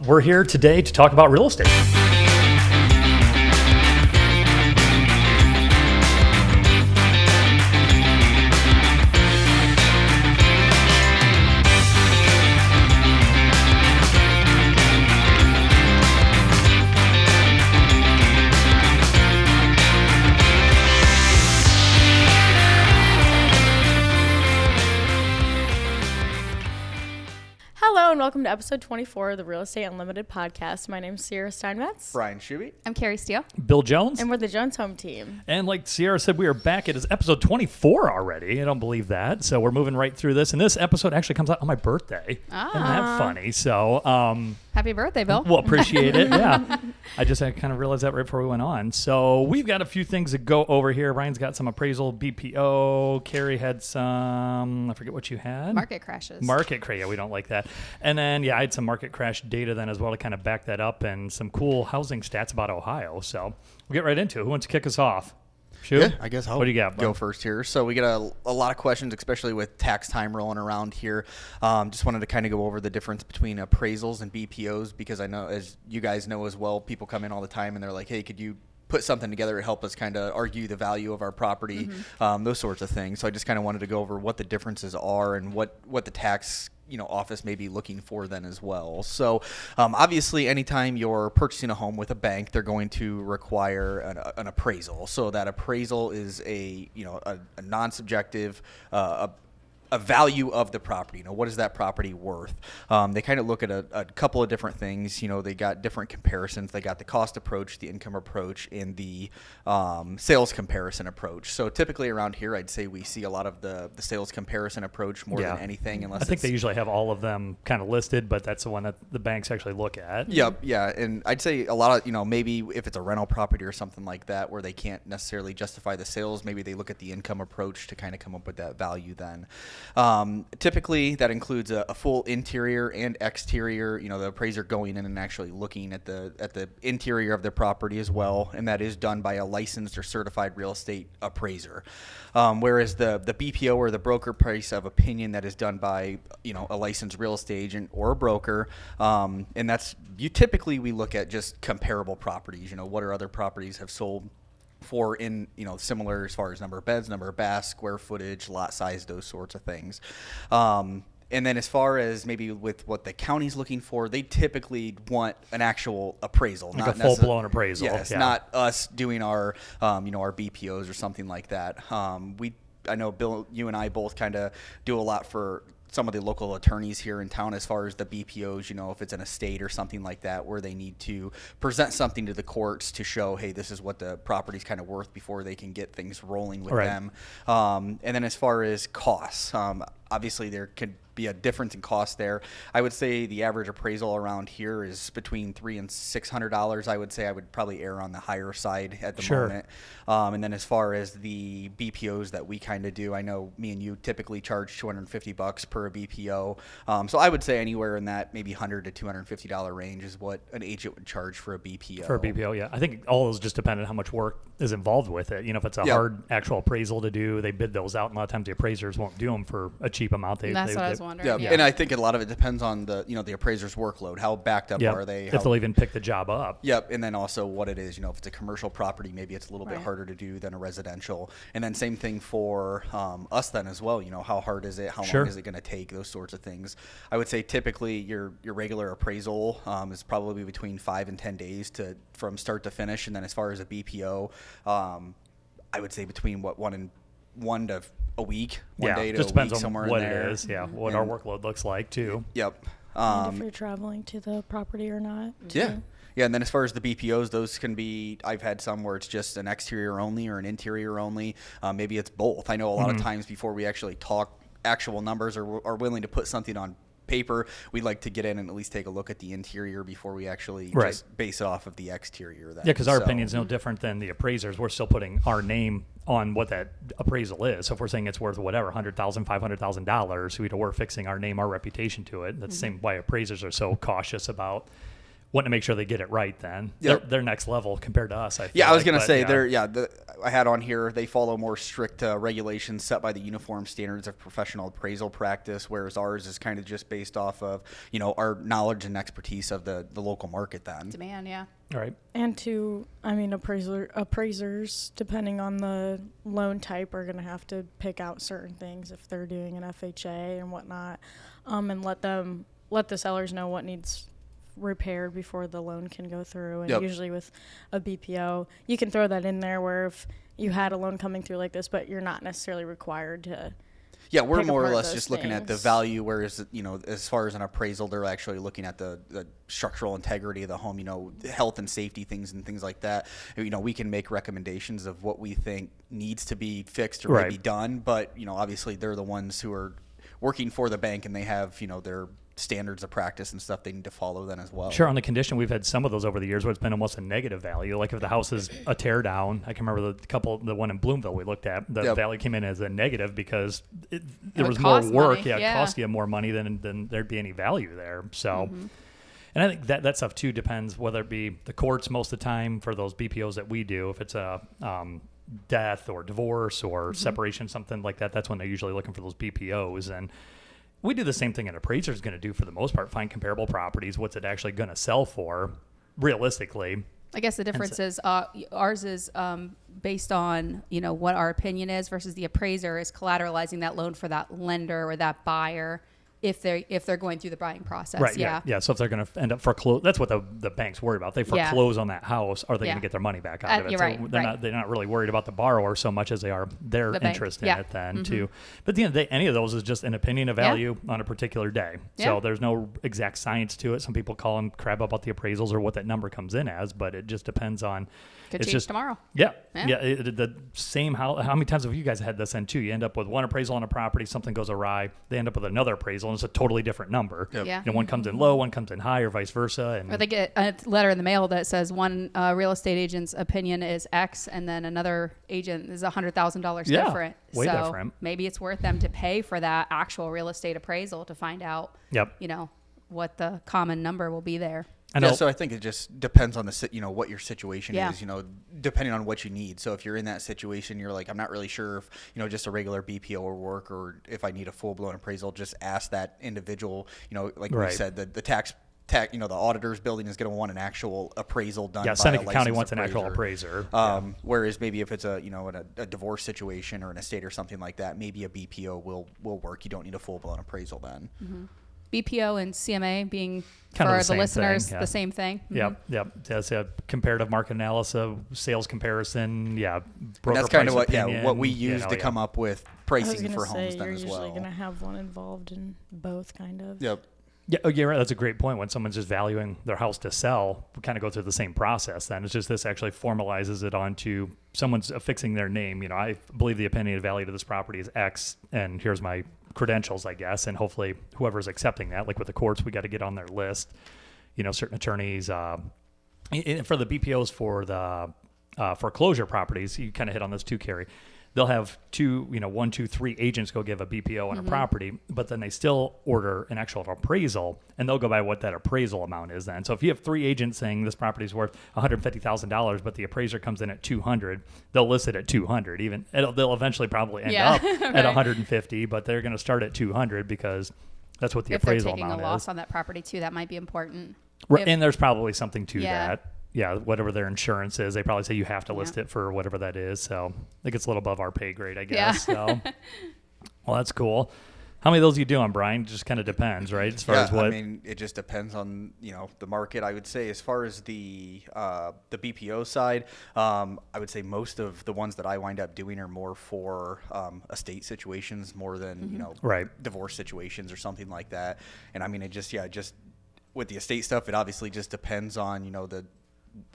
We're here today to talk about real estate. Hello and welcome to episode 24 of the Real Estate Unlimited podcast. My name is Sierra Steinmetz. Brian Schuby. I'm Carrie Steele. Bill Jones. And we're the Jones Home Team. And like Sierra said, we are back. It is episode 24 already. I don't believe that. So we're moving right through this. And this episode actually comes out on my birthday. Isn't that funny? So, Happy birthday, Bill. Well, appreciate it. Yeah. I kind of realized that right before we went on. So we've got a few things to go over here. Ryan's got some appraisal, BPO. Carrie had some, I forget what you had. Market crashes. Yeah, we don't like that. And then, I had some market crash data then as well to kind of back that up and some cool housing stats about Ohio. So we'll get right into it. Who wants to kick us off? Shoot? Yeah, I guess I'll what do you got, go first here. So we get a lot of questions, especially with tax time rolling around here. Just wanted to kind of go over the difference between appraisals and BPOs because I know, as you guys know as well, people come in all the time and they're like, hey, could you put something together to help us kind of argue the value of our property, those sorts of things. So I just kind of wanted to go over what the differences are and what the tax office may be looking for then as well. So obviously anytime you're purchasing a home with a bank, they're going to require an appraisal. So that appraisal is a non-subjective, a value of the property. What is that property worth? They kind of look at a couple of different things. They got different comparisons. They got the cost approach, the income approach, and the sales comparison approach. So typically around here, I'd say we see a lot of the sales comparison approach more than anything. Unless I think they usually have all of them kind of listed, but that's the one that the banks actually look at. Yep, yeah. And I'd say a lot of, maybe if it's a rental property or something like that where they can't necessarily justify the sales, maybe they look at the income approach to kind of come up with that value then. Typically that includes a full interior and exterior, the appraiser going in and actually looking at the interior of the property as well. And that is done by a licensed or certified real estate appraiser. Whereas the BPO or the broker price of opinion, that is done by, a licensed real estate agent or a broker. And that's, we look at just comparable properties, what are other properties have sold for in, similar as far as number of beds, number of baths, square footage, lot size, those sorts of things. And then as far as maybe with what the county's looking for, they typically want an actual appraisal. Like a full-blown appraisal. Yes, not us doing our, our BPOs or something like that. I know, Bill, you and I both kind of do a lot for some of the local attorneys here in town as far as the BPOs, if it's an estate or something like that where they need to present something to the courts to show, hey, this is what the property's kind of worth before they can get things rolling with them. And then as far as costs, obviously there could be a difference in cost there. I would say the average appraisal around here is between $300 and $600. I would say I would probably err on the higher side at the moment. And then as far as the BPOs that we kind of do, I know me and you typically charge $250 per BPO. So I would say anywhere in that maybe $100 to $250 range is what an agent would charge for a BPO. For a BPO, yeah. I think all those just depend on how much work is involved with it. If it's a hard actual appraisal to do, they bid those out, and a lot of times the appraisers won't do them for a cheap amount. That's what I was wondering. Yeah, and I think a lot of it depends on the the appraiser's workload. How backed up are they? If they'll even pick the job up. Yep, and then also what it is. If it's a commercial property, maybe it's a little bit harder to do than a residential. And then same thing for us then as well. How hard is it? How long is it going to take? Those sorts of things. I would say typically your regular appraisal is probably between 5 and 10 days from start to finish. And then as far as a BPO, I would say between one to a week, one day to just a depends week, on somewhere what in there. it is. Yeah, what our workload looks like too. Yep. And if you're traveling to the property or not. Yeah. Yeah, and then as far as the BPOs, those can be, I've had some where it's just an exterior only or an interior only. Maybe it's both. I know a lot of times before we actually talk actual numbers or are willing to put something on paper, we like to get in and at least take a look at the interior before we actually just base it off of the exterior. Yeah, because our opinion is no different than the appraisers. We're still putting our name on what that appraisal is. So if we're saying it's worth whatever, $100,000, $500,000, we're fixing our name, our reputation to it. That's the same why appraisers are so cautious about wanting to make sure they get it right then. Yep. They're next level compared to us, I feel Yeah, I was like. going to say, yeah. I had on here, they follow more strict regulations set by the Uniform Standards of Professional Appraisal Practice, whereas ours is kind of just based off of, our knowledge and expertise of the local market then. Demand, yeah. All right. And appraisers, depending on the loan type, are going to have to pick out certain things if they're doing an FHA and whatnot, and let the sellers know what needs repaired before the loan can go through. And Yep. usually with a BPO, you can throw that in there where if you had a loan coming through like this, but you're not necessarily required to. Yeah, we're pick more or apart less those just looking at the things. value, whereas, as far as an appraisal, they're actually looking at the structural integrity of the home, health and safety things and things like that. We can make recommendations of what we think needs to be fixed or Right. maybe done, but, obviously they're the ones who are working for the bank and they have, their standards of practice and stuff they need to follow then as well. Sure, on the condition, we've had some of those over the years where it's been almost a negative value. Like if the house is a tear down, I can remember the one in Bloomville we looked at, the Yep. value came in as a negative because there would was more cost work. money, Yeah, it yeah. cost you more money than there'd be any value there. So, and I think that stuff too depends whether it be the courts most of the time for those BPOs that we do, if it's a death or divorce or separation, something like that, that's when they're usually looking for those BPOs. And we do the same thing an appraiser is going to do for the most part, find comparable properties, what's it actually going to sell for realistically. I guess the difference is ours is based on, what our opinion is versus the appraiser is collateralizing that loan for that lender or that buyer if they're going through the buying process. Right. Yeah. Yeah. So if they're going to end up foreclose, that's what the banks worry about. They Yeah. foreclose on that house. Are they Yeah. going to get their money back out of it? You're So right, they're not really worried about the borrower so much as they are their The bank. interest in Yeah. it then too. But at the end of the day, any of those is just an opinion of value on a particular day. So Yeah. there's no exact science to it. Some people call them crap about the appraisals or what that number comes in as, but it just depends on. Could it's change just tomorrow. Yeah. Yeah. The same. How many times have you guys had this in too? You end up with one appraisal on a property, something goes awry. They end up with another appraisal, and it's a totally different number. Yep. Yeah. One comes in low, one comes in high, or vice versa. And Or they get a letter in the mail that says one real estate agent's opinion is X, and then another agent is $100,000 Yeah, different. way so different. maybe it's worth them to pay for that actual real estate appraisal to find out, Yep. what the common number will be there. I know. Yeah, so I think it just depends on what your situation Yeah. is, depending on what you need. So if you're in that situation, you're like, I'm not really sure if, just a regular BPO will work or if I need a full blown appraisal, just ask that individual, like Right. we said, the tax, the auditor's building is going to want an actual appraisal done by Seneca a County licensed wants an actual appraiser. Whereas maybe if it's in a divorce situation or an estate or something like that, maybe a BPO will work. You don't need a full blown appraisal then. BPO and CMA being, Kind of for the the same listeners, thing, yeah. the same thing. Yep. That's a comparative market analysis, sales comparison. Yeah. And Broker that's kind of price what opinion, what we use to come up with I was pricing going for to say, homes you're then as usually well. going to have one involved in both, kind of. Yep. Yeah, you're right. That's a great point. When someone's just valuing their house to sell, we kind of go through the same process then. It's just this actually formalizes it onto someone's affixing their name. I believe the opinion of value to this property is X, and here's my credentials, I guess. And hopefully whoever's accepting that, like with the courts, we got to get on their list. Certain attorneys, for the BPOs for the foreclosure properties, you kind of hit on this too, Carrie. They'll have 1, 2, 3 agents go give a BPO on a property, but then they still order an actual appraisal, and they'll go by what that appraisal amount is then. So if you have 3 agents saying this property is worth $150,000, but the appraiser comes in at $200, they'll list it at $200. They'll eventually probably end up at $150, but they're going to start at $200 because that's what the If they're appraisal taking a amount loss is. on that property too, that might be important. Right, If- and there's probably something to Yeah. that. Yeah, whatever their insurance is, they probably say you have to list it for whatever that is. So it gets a little above our pay grade, I guess. Yeah. So, well, that's cool. How many of those are you doing, Brian? Just kind of depends, right? As far as what. I mean, it just depends on the market. I would say as far as the BPO side, I would say most of the ones that I wind up doing are more for estate situations more than Right. divorce situations or something like that. And I mean, it just with the estate stuff, it obviously just depends on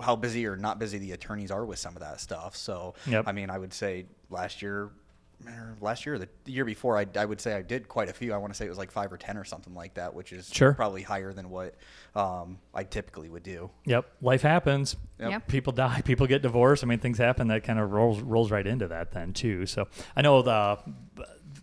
how busy or not busy the attorneys are with some of that stuff. So Yep. I mean, I would say last year, or the year before, I would say I did quite a few. I want to say it was like 5 or 10 or something like that, which is Sure. probably higher than what I typically would do. Yep, life happens. Yep. Yep. People die, people get divorced. I mean, things happen. That kind of rolls right into that then too. So I know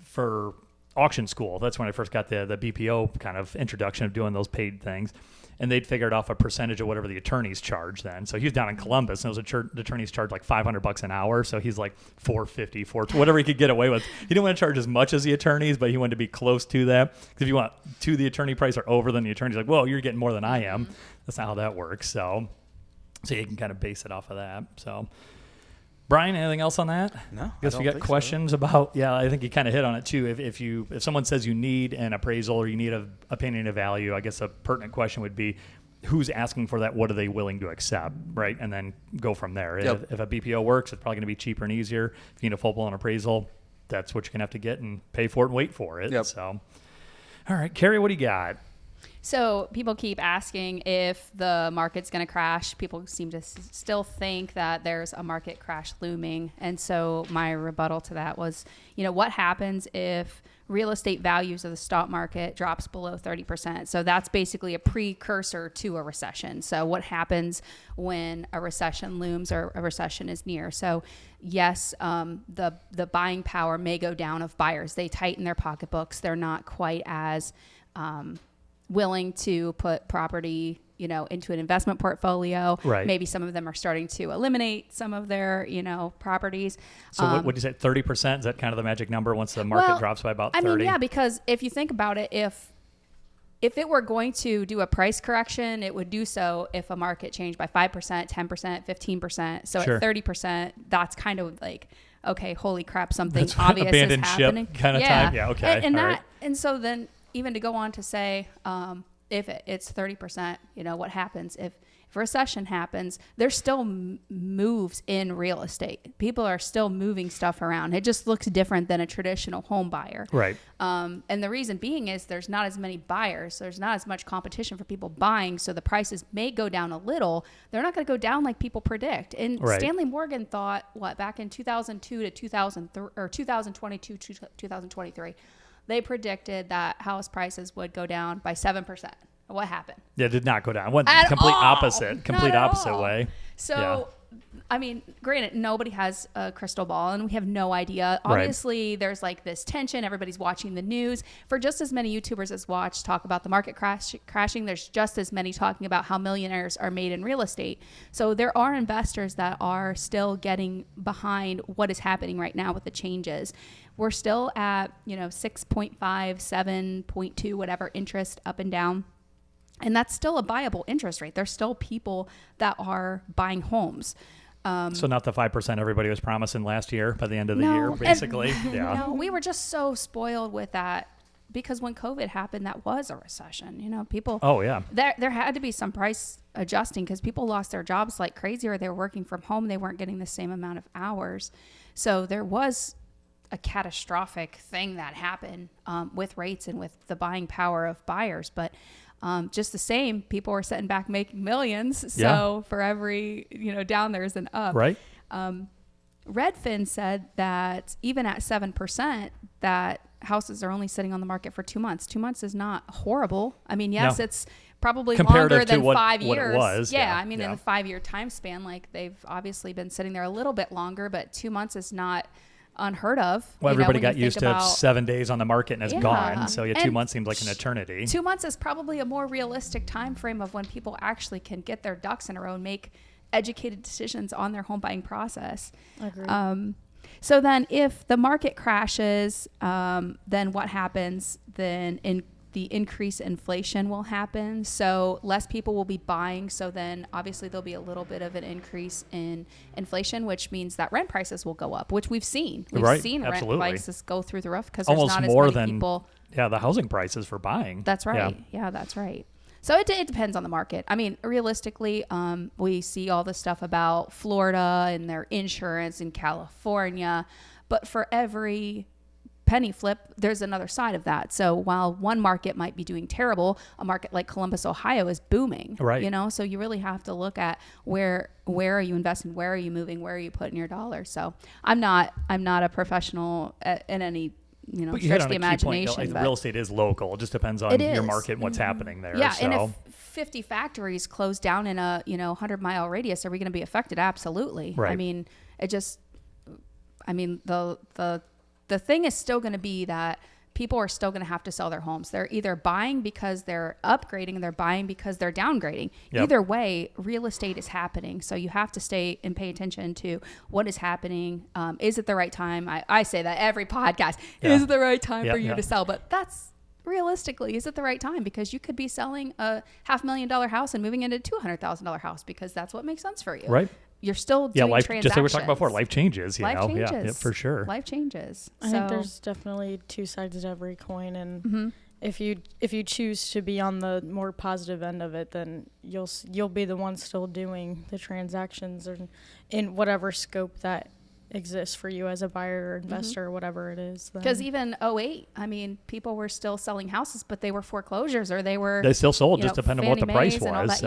for auction school, that's when I first got the BPO kind of introduction of doing those paid things. and they'd figured off a percentage of whatever the attorneys charge then. So he was down in Columbus, and the attorneys charged like $500 an hour. So he's like $450, whatever he could get away with. He didn't want to charge as much as the attorneys, but he wanted to be close to that. Because if you want to the attorney price or over, then the attorney's like, whoa, you're getting more than I am. That's not how that works. So you can kind of base it off of that. So Brian, anything else on that? No, I guess we got questions about, I think you kind of hit on it too. If someone says you need an appraisal or you need an opinion of value, I guess a pertinent question would be, who's asking for that? What are they willing to accept? Right. And then go from there. Yep. If a BPO works, it's probably going to be cheaper and easier. If you need a full blown appraisal, that's what you're going to have to get and pay for it and wait for it. Yep. So, all right, Carrie, what do you got? So people keep asking if the market's going to crash. People seem to still think that there's a market crash looming. And so my rebuttal to that was, what happens if real estate values of the stock market drops below 30%? So that's basically a precursor to a recession. So what happens when a recession looms or a recession is near? So yes, the buying power may go down of buyers. They tighten their pocketbooks. They're not quite as willing to put property, into an investment portfolio. Right. Maybe some of them are starting to eliminate some of their, properties. So what do you say, 30%? Is that kind of the magic number once the market drops by about 30? Because if you think about it, if it were going to do a price correction, it would do so if a market changed by 5%, 10%, 15%. So Sure. At 30%, that's kind of like, okay, holy crap, something That's obvious is abandoned happening. ship kind of time. Yeah, okay. And so then even to go on to say, if it's 30%, what happens if a recession happens? There's still moves in real estate. People are still moving stuff around. It just looks different than a traditional home buyer. Right. And the reason being is there's not as many buyers. There's not as much competition for people buying. So the prices may go down a little. They're not going to go down like people predict. And Right. Stanley Morgan thought back in 2002 to 2003 or 2022 to 2023, they predicted that house prices would go down by 7%. What happened? Yeah, it did not go down. Went At complete all. opposite Not at opposite all. way. So, granted, nobody has a crystal ball and we have no idea. Right. Obviously, there's like this tension. Everybody's watching the news. For just as many YouTubers as talk about the market crashing, there's just as many talking about how millionaires are made in real estate. So there are investors that are still getting behind what is happening right now with the changes. We're still at, 6.5, 7.2, whatever interest up and down. And that's still a viable interest rate. There's still people that are buying homes. So not the 5% everybody was promising last year by the end of the year, basically. Yeah. No, we were just so spoiled with that because when COVID happened, that was a recession. People. Oh, yeah. There had to be some price adjusting because people lost their jobs like crazy, or they were working from home. They weren't getting the same amount of hours. So there was a catastrophic thing that happened with rates and with the buying power of buyers. But just the same, people were sitting back making millions. So for every, down, there's an up. Right. Redfin said that even at 7%, that houses are only sitting on the market for 2 months. 2 months is not horrible. I mean, yes, No. it's probably Comparative longer than to what 5 it years. was. Yeah. I mean, in the 5 year time span, like they've obviously been sitting there a little bit longer, but 2 months is not unheard of. Well, everybody got when you used think to about 7 days on the market and it's gone. So 2 And months seems like an eternity. 2 months is probably a more realistic time frame of when people actually can get their ducks in a row and make educated decisions on their home buying process. Agreed. So then if the market crashes, then what happens? Then the increased inflation will happen. So less people will be buying. So then obviously there'll be a little bit of an increase in inflation, which means that rent prices will go up, which we've seen. We've seen absolutely. rent prices go through the roof because there's Almost not more as many than people. the housing prices for buying. That's right. Yeah, that's right. So it depends on the market. I mean, realistically, we see all the stuff about Florida and their insurance in California, but for every penny flip, there's another side of that. So while one market might be doing terrible, a market like Columbus, Ohio is booming. Right. So you really have to look at where are you investing, where are you moving, where are you putting your dollars. So I'm not a professional in any But you hit stretch on the a key imagination. point. But Real estate is local. It just depends on It your is. market and what's happening there. yeah, So. and if 50 factories close down in a 100-mile radius, are we going to be affected? Absolutely. Right. I mean, the thing is still going to be that people are still going to have to sell their homes. They're either buying because they're upgrading and they're buying because they're downgrading. Yep. Either way, real estate is happening. So you have to stay and pay attention to what is happening. Is it the right time? I say that every podcast. Yeah. Is it the right time Yeah, for you yeah. to sell? But that's realistically, is it the right time? Because you could be selling a $500,000 house and moving into a $200,000 house because that's what makes sense for you. Right. You're still Yeah, doing life, transactions. just like we were talking about before, life changes, you Life know? changes. Yeah, for sure. Life changes. I think there's definitely two sides to every coin, and if you choose to be on the more positive end of it, then you'll be the one still doing the transactions and in whatever scope that exists for you as a buyer or investor or whatever it is. Because even 2008, I mean, people were still selling houses, but they were foreclosures or they still sold, you just know, depending on what the Fannie price Mae's and all was.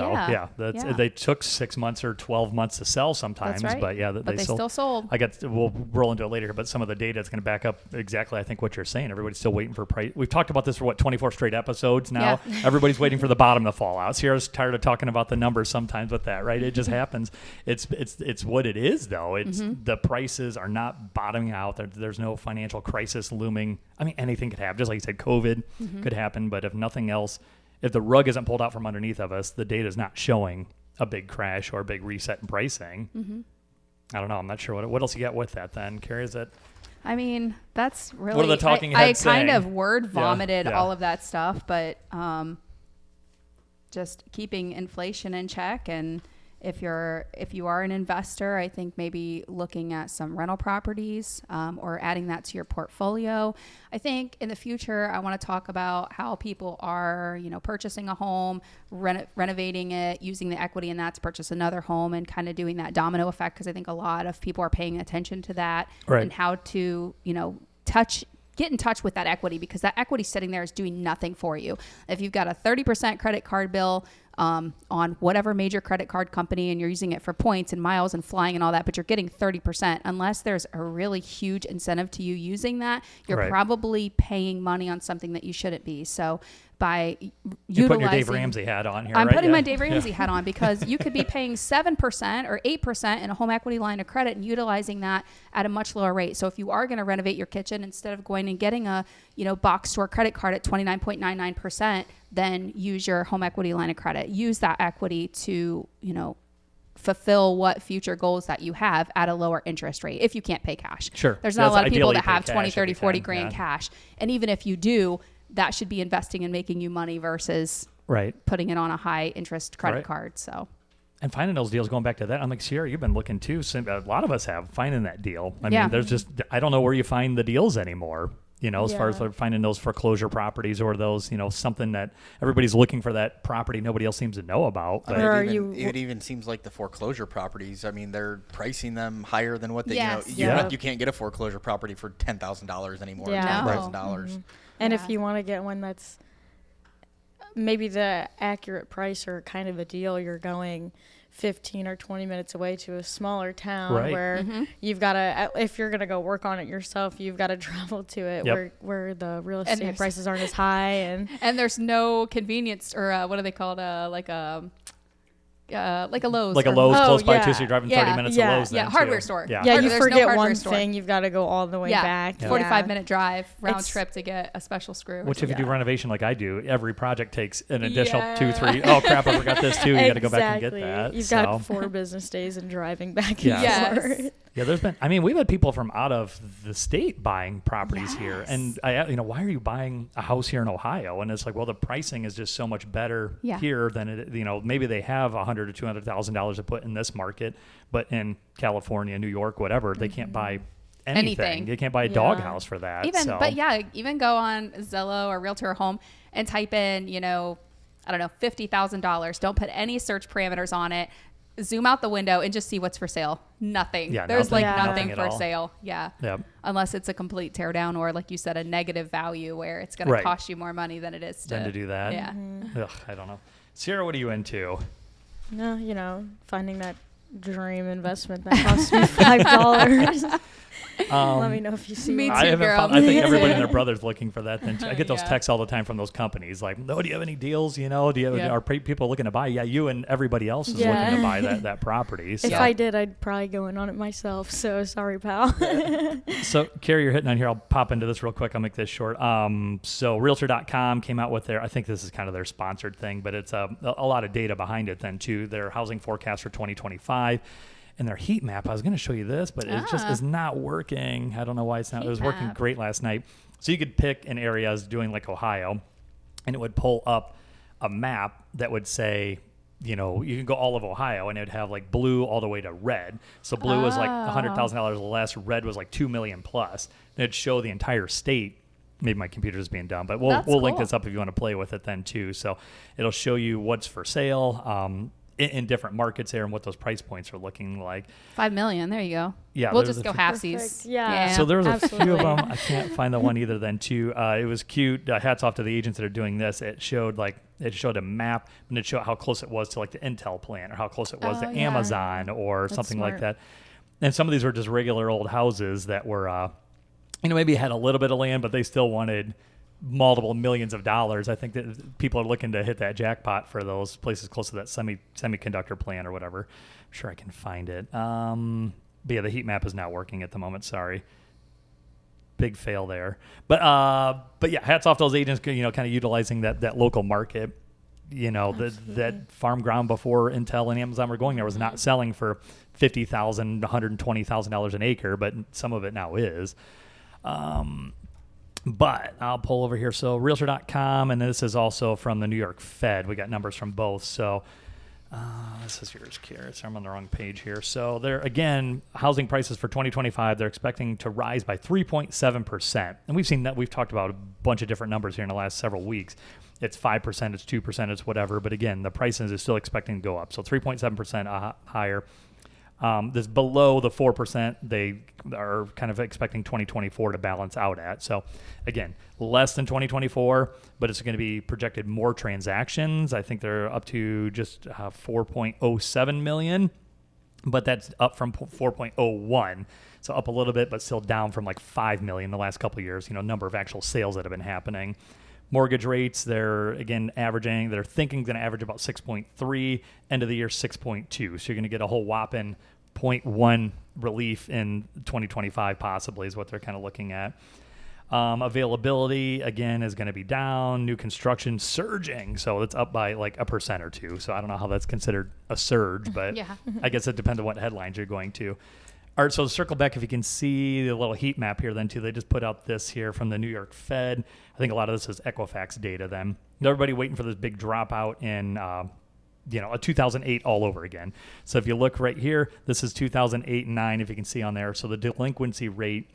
that. So Yeah. they took 6 months or 12 months to sell sometimes, That's right. but yeah, But they they still sold. We'll roll into it later, but some of the data is going to back up exactly, I think, what you're saying. Everybody's still waiting for price. We've talked about this for 24 straight episodes now. Yeah. Everybody's waiting for the bottom to fall out. Sierra's tired of talking about the numbers sometimes with that, right? It just happens. It's what it is, though. It's the prices are not bottoming out. There's no financial crisis looming. I mean, anything could happen. Just like you said, COVID could happen. But if nothing else, if the rug isn't pulled out from underneath of us, the data is not showing a big crash or a big reset in pricing. I don't know. I'm not sure what else you got with that then. Carrie, is it? I mean, that's really. What are the talking I heads kind saying? of word vomited Yeah. all of that stuff, but just keeping inflation in check. And if you are an investor, I think maybe looking at some rental properties or adding that to your portfolio. I think in the future, I want to talk about how people are, purchasing a home, renovating it, using the equity in that to purchase another home, and kind of doing that domino effect. Because I think a lot of people are paying attention to that and how to, get in touch with that equity, because that equity sitting there is doing nothing for you. If you've got a 30% credit card bill on whatever major credit card company and you're using it for points and miles and flying and all that, but you're getting 30%, unless there's a really huge incentive to you using that, you're probably paying money on something that you shouldn't be. So by You're putting your Dave Ramsey hat on here, I'm right? putting my Dave Ramsey hat on, because you could be paying 7% or 8% in a home equity line of credit and utilizing that at a much lower rate. So if you are going to renovate your kitchen, instead of going and getting a box store credit card at 29.99%, then use your home equity line of credit. Use that equity to fulfill what future goals that you have at a lower interest rate if you can't pay cash. Sure. There's not a lot of people Ideally that have pay 20, cash 30, every 40 time, grand yeah. cash. And even if you do, that should be investing and making you money versus putting it on a high interest credit card. So, and finding those deals, going back to that, I'm like, Sierra, you've been looking too. A lot of us have finding that deal. I mean, there's just, I don't know where you find the deals anymore. As far as finding those foreclosure properties or those, something that everybody's looking for, that property nobody else seems to know about. But it even seems like the foreclosure properties, I mean, they're pricing them higher than what they, you can't get a foreclosure property for $10,000 anymore, $10,000. And if you want to get one that's maybe the accurate price or kind of a deal, you're going 15 or 20 minutes away to a smaller town where you've got to, if you're going to go work on it yourself, you've got to travel to it where the real estate prices aren't as high. And there's no convenience or what are they called? Like a Lowe's. Like a Lowe's close by too, so you're driving 30 minutes to Lowe's. Yeah, hardware store. Yeah, you forget one thing, you've got to go all the way back. 45-minute drive, round trip to get a special screw. Which if you do renovation like I do, every project takes an additional 2, 3. Oh, crap, I forgot this too. You got to go back and get that. You've got 4 business days and driving back and forth. Yeah, we've had people from out of the state buying properties here. And why are you buying a house here in Ohio? And it's like, well, the pricing is just so much better here than it, maybe they have $100,000 to $200,000 to put in this market, but in California, New York, whatever, they can't buy anything. They can't buy a doghouse for that. Even go on Zillow or Realtor Home and type in, $50,000. Don't put any search parameters on it. Zoom out the window and just see what's for sale. Nothing. Yeah, there's nothing for sale. Yeah. Yep. Unless it's a complete tear down or, like you said, a negative value where it's going to cost you more money than it is to do that. Yeah. Ugh, I don't know. Sierra, what are you into? No, finding that dream investment that costs me $5. Let me know if you see Me one. I too, haven't girl. found, I think Me everybody too. and their brother's looking for that. Then too. I get those Yeah. texts all the time from those companies, like, "No, do you have any deals? You know, do you have, Yeah. are people looking to buy?" Yeah, you and everybody else is Yeah. looking to buy that property. So. If I did, I'd probably go in on it myself. So sorry, pal. So, Carrie, you're hitting on here. I'll pop into this real quick. I'll make this short. So, Realtor.com came out with their, I think this is kind of their sponsored thing, but it's a lot of data behind it then, too. Their housing forecast for 2025 and their heat map. I was going to show you this, but it just is not working. I don't know why it's not. It was working map. great last night. So, you could pick an area, I was doing like Ohio, and it would pull up a map that would say, you know, you can go all of Ohio and it would have like blue all the way to red. So blue was like $100,000 less, red was like 2 million plus. And it'd show the entire state. Maybe my computer's being dumb, but we'll That's link cool. this up if you want to play with it then too. So it'll show you what's for sale in different markets here and what those price points are looking like. 5 million. There you go. Yeah, We'll there's just a go few- halfsies. Perfect. Yeah. So there was a few Absolutely. of them. I can't find the one either then too. It was cute. Hats off to the agents that are doing this. It showed a map and it showed how close it was to like the Intel plant or how close it was Oh, to yeah. Amazon or That's something like smart. that. And some of these were just regular old houses that were, maybe had a little bit of land, but they still wanted multiple millions of dollars. I think that people are looking to hit that jackpot for those places close to that semiconductor plant or whatever. I'm sure I can find it. But yeah, the heat map is not working at the moment. Sorry. Big fail there. But yeah, hats off to those agents, kind of utilizing that local market. That farm ground before Intel and Amazon were going there was not selling for $50,000, $120,000 an acre, but some of it now is. But I'll pull over here. So Realtor.com, and this is also from the New York Fed. We got numbers from both. So this is yours, Kier. So I'm on the wrong page here. So they're, again, housing prices for 2025, they're expecting to rise by 3.7%. And we've seen that. We've talked about a bunch of different numbers here in the last several weeks. It's 5%, it's 2%, it's whatever. But again, the prices is still expecting to go up. So 3.7% higher. This below the 4% they are kind of expecting 2024 to balance out at. So again, less than 2024, but it's going to be projected more transactions. I think they're up to just 4.07 million, but that's up from 4.01. So up a little bit, but still down from like 5 million the last couple of years, number of actual sales that have been happening. Mortgage rates, they're thinking going to average about 6.3, end of the year 6.2. So you're going to get a whole whopping 0.1 relief in 2025 possibly is what they're kind of looking at. Availability, again, is going to be down. New construction surging. So it's up by like 1% or 2%. So I don't know how that's considered a surge, but Yeah. I guess it depends on what headlines you're going to. All right, so to circle back, if you can see the little heat map here then too, they just put out this here from the New York Fed. I think a lot of this is Equifax data then. Everybody waiting for this big dropout in, a 2008 all over again. So if you look right here, this is 2008 and 9, if you can see on there. So the delinquency rate,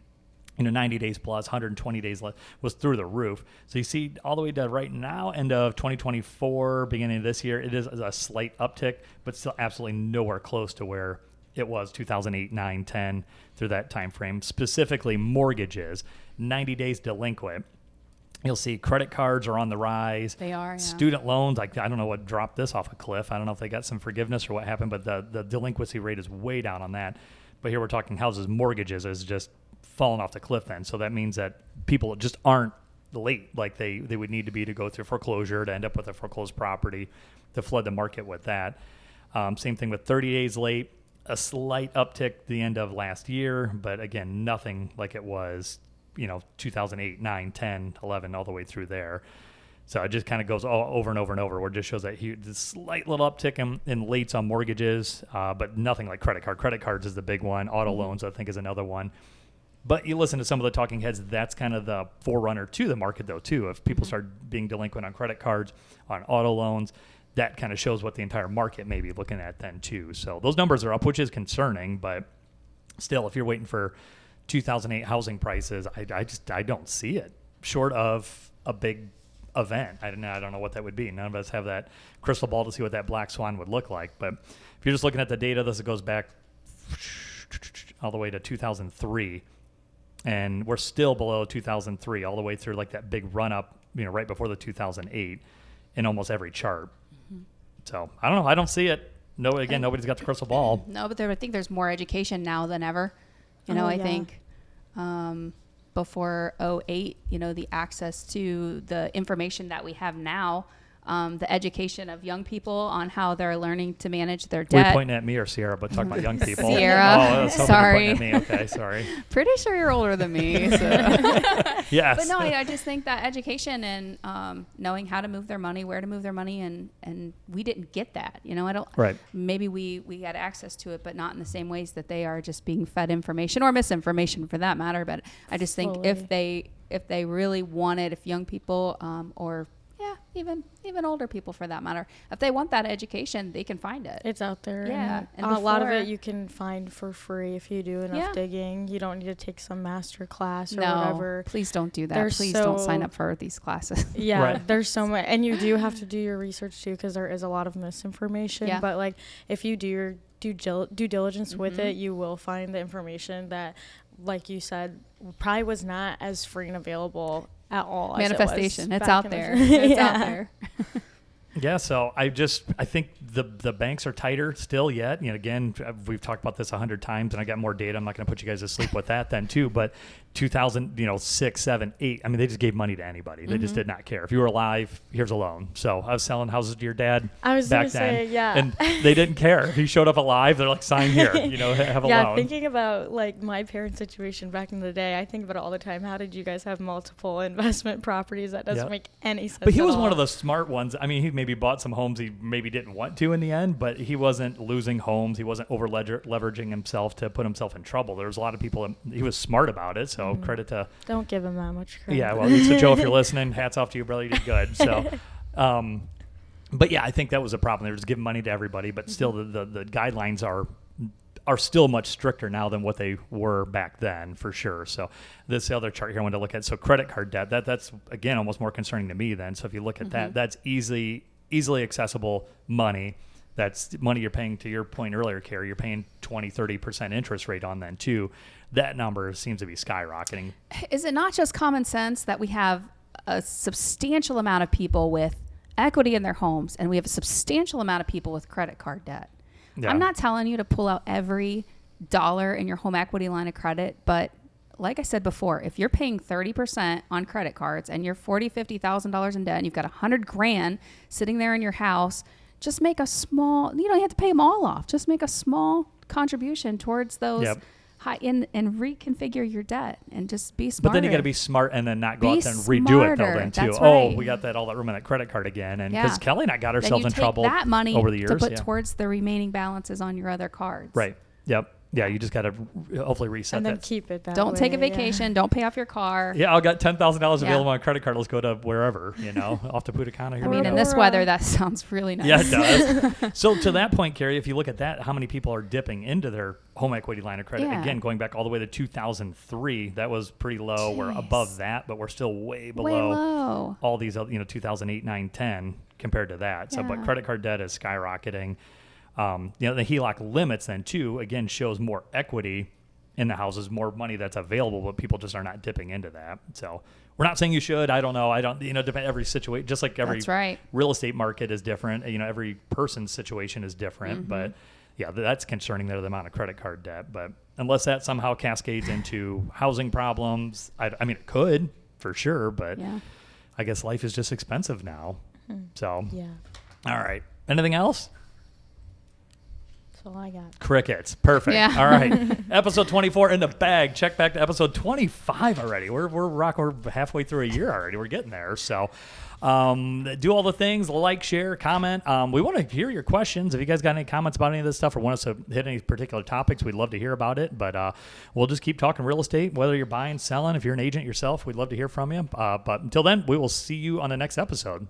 90 days plus, 120 days less, was through the roof. So you see all the way to right now, end of 2024, beginning of this year, it is a slight uptick, but still absolutely nowhere close to where it was 2008, 9, 10 through that time frame. Specifically, mortgages, 90 days delinquent. You'll see credit cards are on the rise. They are, yeah. Student loans, I don't know what dropped this off a cliff. I don't know if they got some forgiveness or what happened, but the delinquency rate is way down on that. But here we're talking houses, mortgages is just falling off the cliff then. So that means that people just aren't late like they would need to be to go through foreclosure, to end up with a foreclosed property, to flood the market with that. Same thing with 30 days late. A slight uptick the end of last year, but again, nothing like it was, 2008, 9, 10, 11, all the way through there. So it just kind of goes over and over and over, where it just shows that this slight little uptick in lates on mortgages, but nothing like credit card. Credit cards is the big one. Auto loans, I think, is another one. But you listen to some of the talking heads, that's kind of the forerunner to the market, though, too. If people start being delinquent on credit cards, on auto loans, that kind of shows what the entire market may be looking at then too. So those numbers are up, which is concerning, but still, if you're waiting for 2008 housing prices, I don't see it short of a big event. I don't know what that would be. None of us have that crystal ball to see what that black swan would look like. But if you're just looking at the data, this goes back all the way to 2003, and we're still below 2003 all the way through like that big run up, right before the 2008 in almost every chart. So I don't know. I don't see it. No, again, nobody's got the crystal ball. No, but I think there's more education now than ever. Oh, I yeah. think before '08, the access to the information that we have now, the education of young people on how they're learning to manage their Were debt. you pointing at me or Sierra, but talking about young people? Sierra. Oh, I was hoping you were Sorry. pointing at me. Okay, sorry. Pretty sure you're older than me. So. Yes. But no, I just think that education and knowing how to move their money, where to move their money, and we didn't get that. I don't. Right. Maybe we had access to it, but not in the same ways that they are just being fed information or misinformation for that matter. But I just think if they really wanted, if young people or even older people for that matter, if they want that education, they can find it. It's out there. Yeah, and a lot of it you can find for free if you do enough digging. You don't need to take some master class or whatever. Please don't do that. There's Please don't sign up for these classes. Yeah, Right. there's so much, and you do have to do your research too, because there is a lot of misinformation. Yeah. But like, if you do your due diligence with it, you will find the information that, like you said, probably was not as free and available at all. Manifestation. As it was It's back out in there. the- It's Yeah. out there. Yeah, so I think the banks are tighter still yet. Again, we've talked about this 100 times, and I got more data. I'm not going to put you guys to sleep with that then too. But 2006, 7, 8. I mean, they just gave money to anybody. They just did not care. If you were alive, here's a loan. So I was selling houses to your dad. I was back gonna say, then, yeah. and they didn't care if he showed up alive. They're like, sign here. Have a Yeah, loan. thinking about like my parents' situation back in the day, I think about it all the time. How did you guys have multiple investment properties? That doesn't make any sense. But he at was all. one of the smart ones. I mean, he maybe bought some homes he maybe didn't want to in the end, but he wasn't losing homes. He wasn't over leveraging himself to put himself in trouble. There was a lot of people. He was smart about it. So credit to. Don't give him that much credit. Yeah, well, so Joe, if you're listening, hats off to you, brother. You did good. So, but yeah, I think that was a problem. They were just giving money to everybody, but still, the guidelines are still much stricter now than what they were back then, for sure. So this other chart here I wanted to look at. So credit card debt, that's again almost more concerning to me then. So if you look at that, that's easily accessible money. That's money you're paying, to your point earlier, Carrie, you're paying 20-30% interest rate on then too. That number seems to be skyrocketing. Is it not just common sense that we have a substantial amount of people with equity in their homes, and we have a substantial amount of people with credit card debt? Yeah. I'm not telling you to pull out every dollar in your home equity line of credit, but like I said before, if you're paying 30% on credit cards and you're $40,000-$50,000 in debt and you've got $100,000 sitting there in your house, just make a small, you have to pay them all off. Just make a small contribution towards those high and reconfigure your debt and just be smarter. But then you got to be smart and then not go Be out there and redo it though then too. That's Oh, right. we got all that room in that credit card again. And Yeah. because Kelly and I got then ourselves you in take trouble that money over the years. to put towards the remaining balances on your other cards. Right. Yep. Yeah, you just got to hopefully reset and then that. keep it that Don't way, take a yeah. vacation. Don't pay off your car. Yeah, I got $10,000 Yeah. available on a credit card. Let's go to wherever, off to Punta Cana. Here I we mean, go. in this weather, that sounds really nice. Yeah, it does. So to that point, Carrie, if you look at that, how many people are dipping into their home equity line of credit? Yeah. Again, going back all the way to 2003, that was pretty low. We're Jeez. above that, but we're still way Way below low. all these, 2008, 9, 10 compared to that. So, but Yeah. credit card debt is skyrocketing. The HELOC limits then too, again, shows more equity in the houses, more money that's available, but people just are not dipping into that. So we're not saying you should. I don't know. Depend every situation, just like every That's right. real estate market is different. Every person's situation is different, but yeah, that's concerning there, the amount of credit card debt. But unless that somehow cascades into housing problems, I mean, it could for sure, but Yeah. I guess life is just expensive now. So, Yeah, all right. Anything else? that's all I got. Crickets. Perfect. Yeah. All right. Episode 24 in the bag. Check back to episode 25 already. We're halfway through a year already. We're getting there. So do all the things, like, share, comment. We want to hear your questions. If you guys got any comments about any of this stuff or want us to hit any particular topics, we'd love to hear about it. But we'll just keep talking real estate, whether you're buying, selling. If you're an agent yourself, we'd love to hear from you. But until then, we will see you on the next episode.